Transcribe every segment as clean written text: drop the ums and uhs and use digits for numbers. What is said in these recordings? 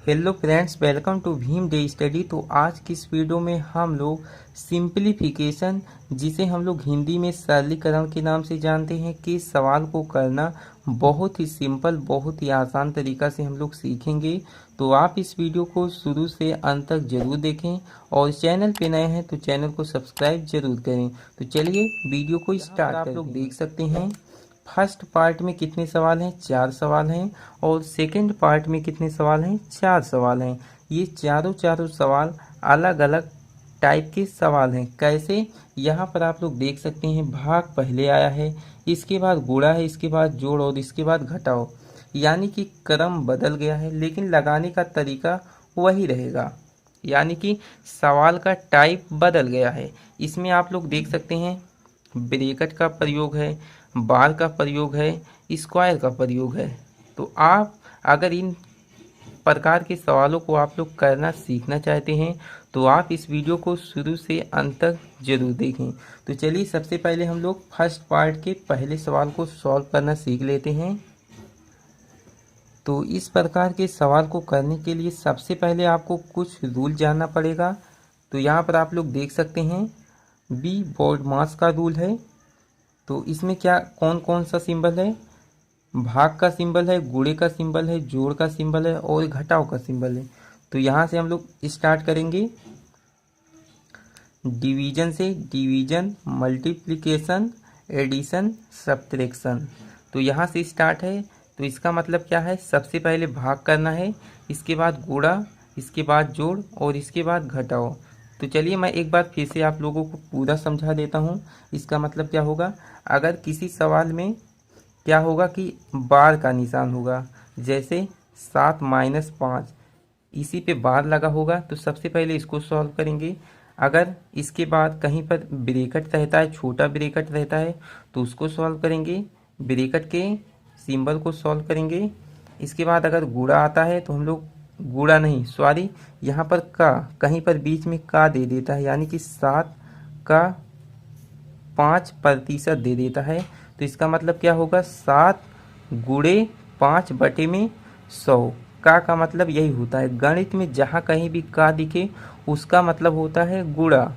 Hello friends, welcome to Bheem day study. तो आज की इस वीडियो में हम लोग सिंप्लीफिकेशन, जिसे हम लोग हिंदी में सरलीकरण के नाम से जानते हैं, कि सवाल को करना बहुत ही सिंपल, बहुत ही आसान तरीका से हम लोग सीखेंगे। तो आप इस वीडियो को शुरू से अंत तक जरूर देखें और चैनल पे नए हैं तो चैनल को सब्सक्राइब जरूर करें। तो चलिए वीडियो को स्टार्ट करते हैं। आप लोग देख सकते हैं फर्स्ट पार्ट में कितने सवाल हैं, 4 सवाल हैं, और सेकंड पार्ट में कितने सवाल हैं, 4 सवाल हैं। ये चारों सवाल अलग अलग टाइप के सवाल हैं। कैसे, यहाँ पर आप लोग देख सकते हैं भाग पहले आया है, इसके बाद गुणा है, इसके बाद जोड़ और इसके बाद घटाओ, यानी कि क्रम बदल गया है लेकिन लगाने का तरीका वही रहेगा, यानी कि सवाल का टाइप बदल गया है। इसमें आप लोग देख सकते हैं ब्रैकेट का प्रयोग है, बार का प्रयोग है, स्क्वायर का प्रयोग है। तो आप अगर इन प्रकार के सवालों को आप लोग करना सीखना चाहते हैं तो आप इस वीडियो को शुरू से अंत तक जरूर देखें। तो चलिए सबसे पहले हम लोग फर्स्ट पार्ट के पहले सवाल को सॉल्व करना सीख लेते हैं। तो इस प्रकार के सवाल को करने के लिए सबसे पहले आपको कुछ रूल जानना पड़ेगा। तो यहाँ पर आप लोग देख सकते हैं बी बोर्ड मास का रूल है। तो इसमें क्या कौन कौन सा सिंबल है, भाग का सिंबल है, गुणे का सिंबल है, जोड़ का सिंबल है और घटाव का सिंबल है। तो यहाँ से हम लोग स्टार्ट करेंगे डिवीजन से। Division, multiplication, addition, subtraction. तो यहाँ से स्टार्ट है। तो इसका मतलब क्या है, सबसे पहले भाग करना है, इसके बाद गुणा, इसके बाद जोड़ और इसके बाद घटाओ। तो चलिए मैं एक बार फिर से आप लोगों को पूरा समझा देता हूँ। इसका मतलब क्या होगा, अगर किसी सवाल में क्या होगा कि बार का निशान होगा, जैसे 7 - 5, इसी पे बार लगा होगा, तो सबसे पहले इसको सॉल्व करेंगे। अगर इसके बाद कहीं पर ब्रैकेट रहता है, छोटा ब्रैकेट रहता है, तो उसको सॉल्व करेंगे, ब्रैकेट के सिंबल को सॉल्व करेंगे। इसके बाद अगर गुणा आता है तो हम लोग गुणा नहीं, सॉरी, यहाँ पर का कहीं पर बीच में का दे देता है, यानी कि 7 का 5% दे देता है। तो इसका मतलब क्या होगा, 7 गुणे 5/100। का मतलब यही होता है, गणित में जहाँ कहीं भी का दिखे उसका मतलब होता है गुणा।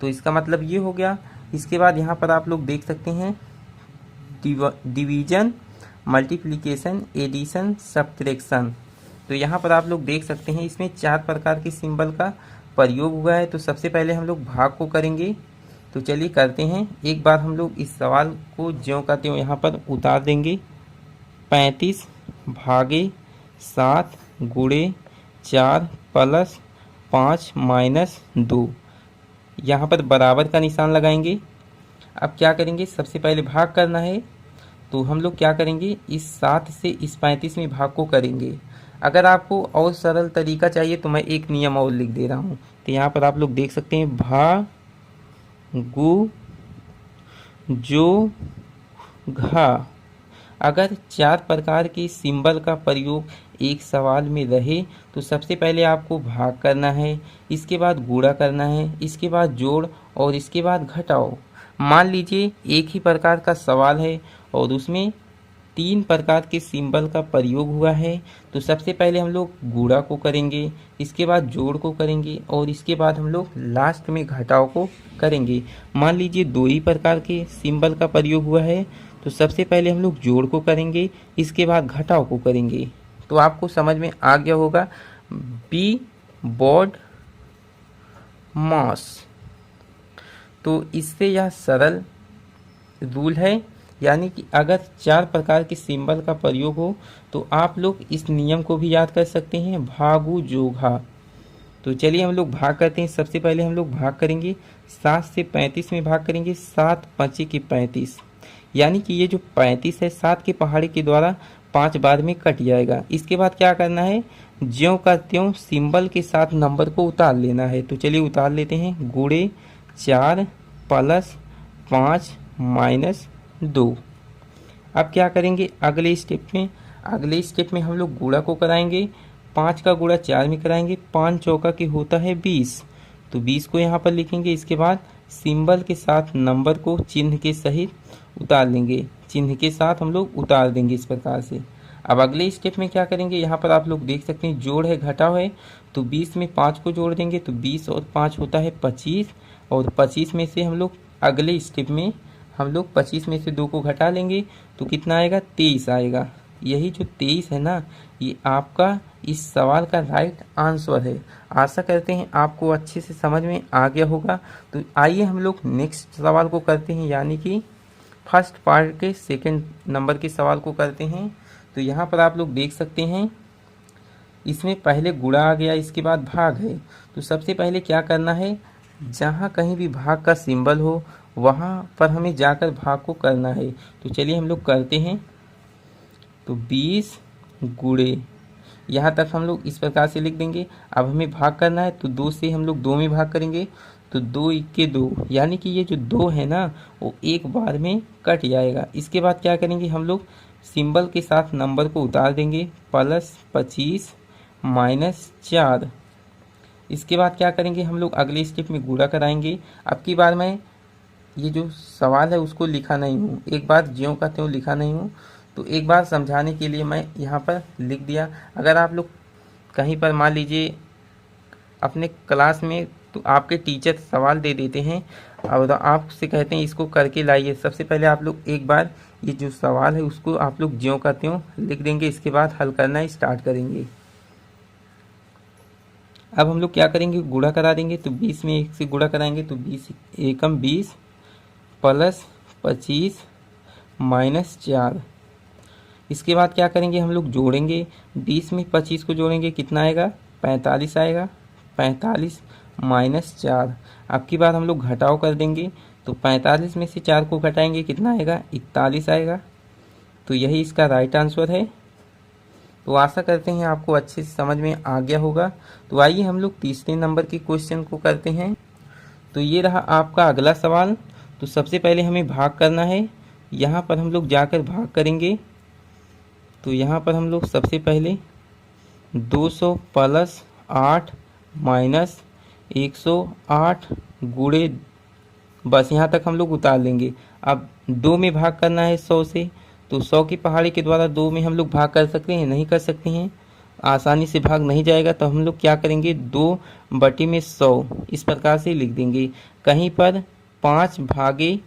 तो इसका मतलब ये हो गया। इसके बाद यहाँ पर आप लोग देख सकते हैं डिवीजन, मल्टीप्लिकेशन, एडिशन, सब्ट्रैक्शन। तो यहाँ पर आप लोग देख सकते हैं इसमें 4 प्रकार के सिंबल का प्रयोग हुआ है। तो सबसे पहले हम लोग भाग को करेंगे। तो चलिए करते हैं। एक बार हम लोग इस सवाल को ज्यों का त्यों यहाँ पर उतार देंगे। 35 भागे 7 गुणे 4 + 5 - 2, यहाँ पर बराबर का निशान लगाएंगे। अब क्या करेंगे, सबसे पहले भाग करना है, तो हम लोग क्या करेंगे, इस 7 से इस 35 में भाग को करेंगे। अगर आपको और सरल तरीका चाहिए तो मैं एक नियम और लिख दे रहा हूँ। तो यहाँ पर आप लोग देख सकते हैं भागु जो घा। अगर 4 प्रकार के सिंबल का प्रयोग एक सवाल में रहे तो सबसे पहले आपको भाग करना है, इसके बाद गुणा करना है, इसके बाद जोड़ और इसके बाद घटाओ। मान लीजिए एक ही प्रकार का सवाल है और उसमें 3 प्रकार के सिंबल का प्रयोग हुआ है। तो सबसे पहले हम लोग गुणा को करेंगे, इसके बाद जोड़ को करेंगे और इसके बाद हम लोग लास्ट में घटाव को करेंगे। मान लीजिए 2 ही प्रकार के सिंबल का प्रयोग हुआ है, तो सबसे पहले हम लोग जोड़ को करेंगे, इसके बाद घटाव को करेंगे। तो आपको समझ में आ गया होगा बी बोर्ड मास। तो इससे यह सरल रूल है, यानी कि अगर 4 प्रकार के सिंबल का प्रयोग हो तो आप लोग इस नियम को भी याद कर सकते हैं, भागु जो घा। तो चलिए हम लोग भाग करते हैं। सबसे पहले हम लोग भाग करेंगे, 7 से 35 में भाग करेंगे। 7 × 5 = 35, यानी कि ये जो 35 है 7 के पहाड़े के द्वारा 5 बार में कट जाएगा। इसके बाद क्या करना है, ज्यों का त्यों सिंबल के साथ नंबर को उतार लेना है। तो चलिए उतार लेते हैं, गुणे 4 + 5 - 2। अब क्या करेंगे, अगले स्टेप में हम लोग गुणा को कराएंगे। 5 का गुणा 4 में कराएंगे, 5 चौका की होता है 20, तो 20 को यहाँ पर लिखेंगे। इसके बाद सिंबल के साथ नंबर को चिन्ह के सहित उतार लेंगे, चिन्ह के साथ हम लोग उतार देंगे इस प्रकार से। अब अगले स्टेप में क्या करेंगे, यहाँ पर आप लोग देख सकते हैं जोड़ है घटाव है, तो 20 में 5 को जोड़ देंगे तो 20 और 5 होता है 25, और 25 में से हम लोग अगले स्टेप में हम लोग 25 में से 2 को घटा लेंगे तो कितना आएगा, 23 आएगा। यही जो 23 है ना, ये आपका इस सवाल का राइट आंसर है। आशा करते हैं आपको अच्छे से समझ में आ गया होगा। तो आइए हम लोग नेक्स्ट सवाल को करते हैं, यानी कि फर्स्ट पार्ट के सेकंड नंबर के सवाल को करते हैं। तो यहाँ पर आप लोग देख सकते हैं इसमें पहले गुणा आ गया, इसके बाद भाग है। तो सबसे पहले क्या करना है, जहाँ कहीं भी भाग का सिंबल हो वहाँ पर हमें जाकर भाग को करना है। तो चलिए हम लोग करते हैं। तो 20 गुणे, यहाँ तक हम लोग इस प्रकार से लिख देंगे। अब हमें भाग करना है तो 2 से हम लोग 2 में भाग करेंगे तो 2 इक्के 2, यानी कि ये जो 2 है ना वो एक बार में कट जाएगा। इसके बाद क्या करेंगे, हम लोग सिंबल के साथ नंबर को उतार देंगे, प्लस 25 माइनस 4। इसके बाद क्या करेंगे, हम लोग अगले स्टेप में गुणा कराएंगे। अब की बार मैं ये जो सवाल है उसको लिखा नहीं हूँ, एक बार ज्यों का त्यों लिखा नहीं हूँ, तो एक बार समझाने के लिए मैं यहाँ पर लिख दिया। अगर आप लोग कहीं पर मान लीजिए अपने क्लास में, तो आपके टीचर सवाल दे देते हैं और आपसे कहते हैं इसको करके लाइए, सबसे पहले आप लोग एक बार ये जो सवाल है उसको आप लोग ज्यों का त्यों लिख देंगे। इसके बाद हल करना स्टार्ट करेंगे। अब हम लोग क्या करेंगे, गुणा करा देंगे। तो 20 में 1 से गुणा कराएंगे तो 20 एकम 20 प्लस 25 माइनस 4। इसके बाद क्या करेंगे, हम लोग जोड़ेंगे। 20 में 25 को जोड़ेंगे कितना आएगा, 45 आएगा। 45 माइनस 4। अब की बार हम लोग घटाव कर देंगे तो 45 में से 4 को घटाएंगे कितना आएगा, 41 आएगा। तो यही इसका राइट आंसर है। तो आशा करते हैं आपको अच्छे से समझ में आ गया होगा। तो आइए हम लोग तीसरे नंबर के क्वेश्चन को करते हैं। तो ये रहा आपका अगला सवाल। तो सबसे पहले हमें भाग करना है, यहाँ पर हम लोग जाकर भाग करेंगे। तो यहाँ पर हम लोग सबसे पहले 200 प्लस 8 माइनस 108 गुणे, बस यहाँ तक हम लोग उतार लेंगे। अब 2 में भाग करना है 100 से, तो 100 की पहाड़ी के द्वारा 2 में हम लोग भाग कर सकते हैं, नहीं कर सकते हैं, आसानी से भाग नहीं जाएगा। तो हम लोग क्या करेंगे, 2 बटे में 100 इस प्रकार से लिख देंगे। कहीं पर 5 भागे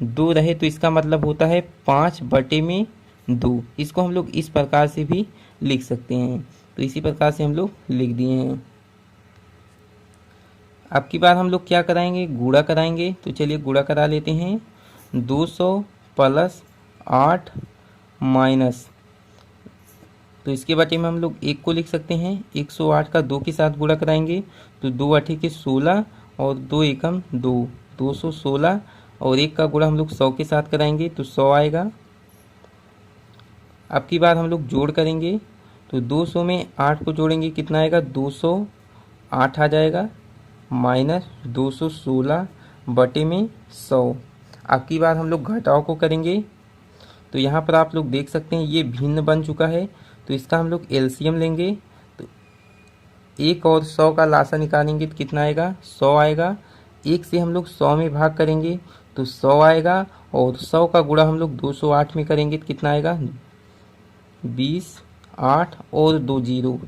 2 रहे तो इसका मतलब होता है 5 बटे में 2। इसको हम लोग इस प्रकार से भी लिख सकते हैं। तो इसी प्रकार से हम लोग लिख दिए हैं। अब की बार हम लोग क्या कराएंगे, गुणा कराएंगे। तो चलिए गुणा करा लेते हैं। 200 प्लस 8 माइनस, तो इसके बटे में हम लोग 1 को लिख सकते हैं। 108 का 2 के साथ गुणा कराएंगे तो 2 8 के 16 और 2 एकम 2, 216, और 1 का गुणा हम लोग 100 के साथ कराएंगे तो 100 आएगा। अब की बार हम लोग जोड़ करेंगे तो 200 में 8 को जोड़ेंगे कितना आएगा, 208 आ जाएगा, माइनस 216 बटे में 100। अब की बार हम लोग घटाव को करेंगे। तो यहाँ पर आप लोग देख सकते हैं ये भिन्न बन चुका है, तो इसका हम लोग एलसीएम लेंगे। तो 1 और 100 का लासा निकालेंगे तो कितना आएगा, 100 आएगा। 1 से हम लोग 100 में भाग करेंगे तो 100 आएगा, और 100 का गुणा हम लोग 208 में करेंगे तो कितना आएगा, 20, 8 और 2 जीरो।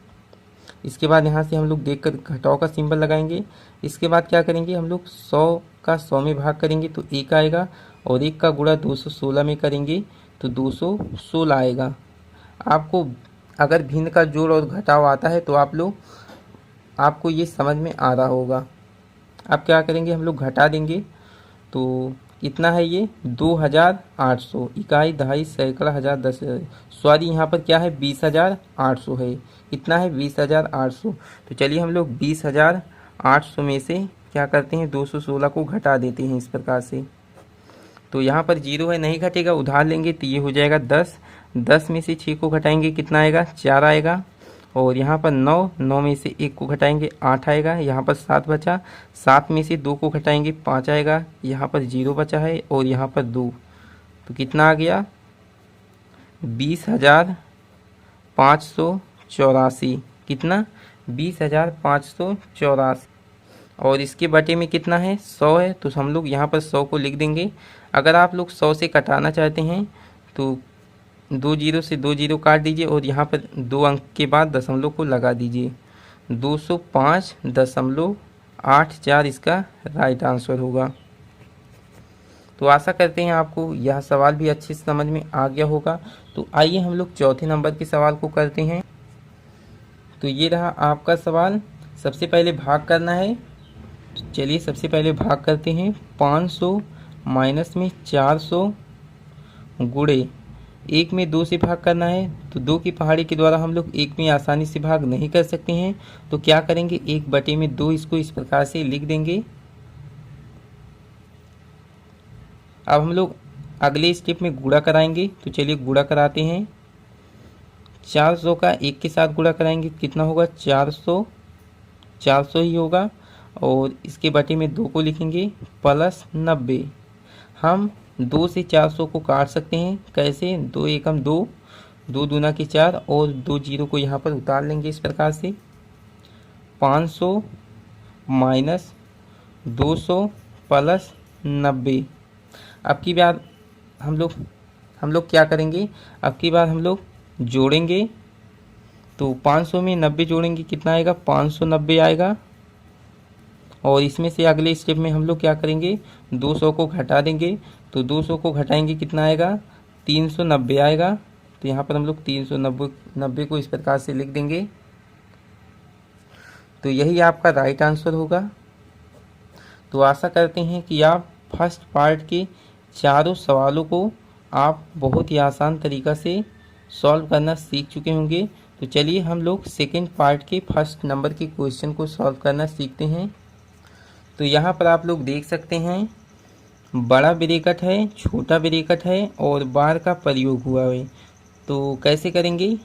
इसके बाद यहाँ से हम लोग देखकर घटाव का सिंबल लगाएंगे। इसके बाद क्या करेंगे, हम लोग 100 का 100 में भाग करेंगे तो 1 आएगा, और 1 का गुणा 216 में करेंगे तो 216 आएगा। आपको अगर भिन्न का जोड़ और घटाव आता है तो आपको ये समझ में आ रहा होगा। अब क्या करेंगे, हम लोग घटा देंगे तो कितना है ये, 2800। इकाई, दहाई, सैकड़ा, हजार, 10,000, सॉरी यहाँ पर क्या है 20,800 है। कितना है 20,800। तो चलिए हम लोग 20,800 में से क्या करते हैं, 216 को घटा देते हैं इस प्रकार से। तो यहाँ पर 0 है, नहीं घटेगा, उधार लेंगे तो ये हो जाएगा 10। 10 में से 6 को घटाएंगे कितना आएगा, 4 आएगा। और यहाँ पर 9 में से 1 को घटाएंगे 8 आएगा। यहाँ पर 7 बचा, 7 में से 2 को घटाएंगे 5 आएगा। यहाँ पर 0 बचा है, और यहाँ पर 2, तो कितना आ गया, 20,584। कितना, 20,584। और इसके बटे में कितना है, 100 है, तो हम लोग यहाँ पर 100 को लिख देंगे। अगर आप लोग 100 से कटाना चाहते हैं तो 2 जीरो से 2 जीरो काट दीजिए और यहाँ पर 2 अंक के बाद दशमलव को लगा दीजिए। 205.84 इसका राइट आंसर होगा। तो आशा करते हैं आपको यह सवाल भी अच्छे से समझ में आ गया होगा। तो आइए हम लोग चौथे नंबर के सवाल को करते हैं। तो ये रहा आपका सवाल। सबसे पहले भाग करना है। तो चलिए सबसे पहले भाग करते हैं। 500 माइनस में 400 गुणे 1 में 2 से भाग करना है। तो 2 की पहाड़ी के द्वारा हम लोग 1 में आसानी से भाग नहीं कर सकते हैं। तो क्या करेंगे, 1/2 इसको इस प्रकार से लिख देंगे। अब हम लोग अगले स्टेप में गुणा कराएंगे। तो चलिए गुणा कराते हैं। 400 का 1 के साथ गुणा कराएंगे, कितना होगा 400 ही होगा। और इसके बटे में 2 को लिखेंगे प्लस 90। हम 2 से 400 को काट सकते हैं। कैसे, 2 एकम 2, 2 दूना के 4 और 2 जीरो को यहाँ पर उतार लेंगे इस प्रकार से। 500 माइनस 200 प्लस 90। अब की बार हम लोग क्या करेंगे, अब की बार हम लोग जोड़ेंगे। तो 500 में 90 जोड़ेंगे, कितना आएगा 590 आएगा। और इसमें से अगले स्टेप में हम लोग क्या करेंगे, 200 को घटा देंगे। तो 200 को घटाएंगे, कितना आएगा 390 आएगा। तो यहाँ पर हम लोग 390 को इस प्रकार से लिख देंगे। तो यही आपका राइट आंसर होगा। तो आशा करते हैं कि आप फर्स्ट पार्ट के चारों सवालों को आप बहुत ही आसान तरीक़ा से सॉल्व करना सीख चुके होंगे। तो चलिए हम लोग सेकेंड पार्ट के फर्स्ट नंबर के क्वेश्चन को सॉल्व करना सीखते हैं। तो यहाँ पर आप लोग देख सकते हैं, बड़ा ब्रैकेट है, छोटा ब्रैकेट है और बार का प्रयोग हुआ है। तो कैसे करेंगे,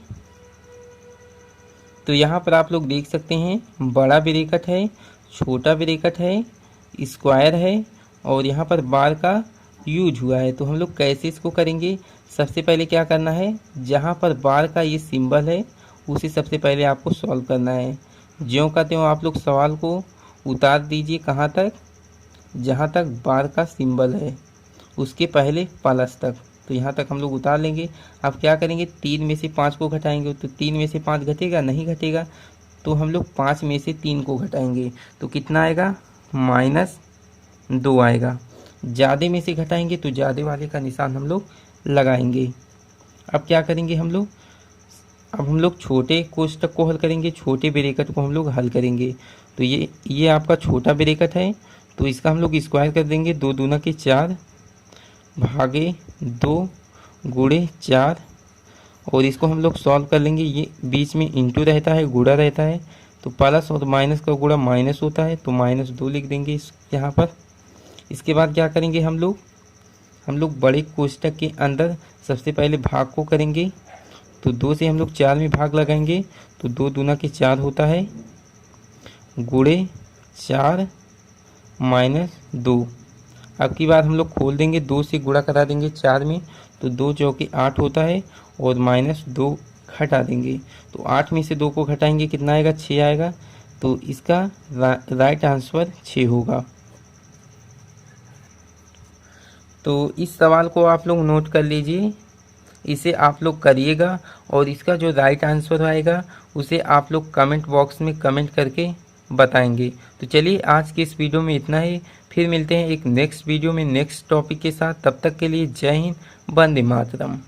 तो यहाँ पर आप लोग देख सकते हैं, बड़ा ब्रैकेट है, छोटा ब्रैकेट है, स्क्वायर है और यहाँ पर बार का यूज हुआ है। तो हम लोग कैसे इसको करेंगे, सबसे पहले क्या करना है, जहाँ पर बार का ये सिंबल है उसे सबसे पहले आपको सॉल्व करना है। ज्यों का त्यों आप लोग सवाल को उतार दीजिए, कहाँ तक, जहाँ तक बार का सिंबल है उसके पहले प्लस तक। तो यहाँ तक हम लोग उतार लेंगे। अब क्या करेंगे, 3 में से 5 को घटाएंगे। तो 3 में से 5 घटेगा, नहीं घटेगा। तो हम लोग 5 में से 3 को घटाएंगे तो कितना आएगा -2 आएगा। ज़्यादा में से घटाएंगे तो ज़्यादा वाले का निशान हम लोग लगाएंगे। अब क्या करेंगे हम लोग, अब हम लोग छोटे कोष्ठक को हल करेंगे, छोटे ब्रैकेट को हम लोग हल करेंगे। तो ये आपका छोटा ब्रैकेट है, तो इसका हम लोग स्क्वायर कर देंगे। 2 दूना के 4 भागे 2 गुणे 4 और इसको हम लोग सॉल्व कर लेंगे। ये बीच में इंटू रहता है, गुणा रहता है, तो प्लस और माइनस का गुणा माइनस होता है, तो -2 लिख देंगे इस यहाँ पर। इसके बाद क्या करेंगे हम लोग बड़े कोष्ठक के अंदर सबसे पहले भाग को करेंगे। तो 2 से हम लोग 4 में भाग लगाएंगे। तो 2 दूना के 4 होता है, गुणे 4 -2। अब की बार हम लोग खोल देंगे, 2 से गुणा करा देंगे 4 में। तो 2 चौके 8 होता है और -2 घटा देंगे। तो 8 में से 2 को घटाएंगे, कितना आएगा 6 आएगा। तो इसका राइट आंसर 6 होगा। तो इस सवाल को आप लोग नोट कर लीजिए, इसे आप लोग करिएगा और इसका जो राइट आंसर आएगा उसे आप लोग कमेंट बॉक्स में कमेंट करके बताएंगे। तो चलिए आज के इस वीडियो में इतना ही, फिर मिलते हैं एक नेक्स्ट वीडियो में नेक्स्ट टॉपिक के साथ। तब तक के लिए जय हिंद, वंदे मातरम।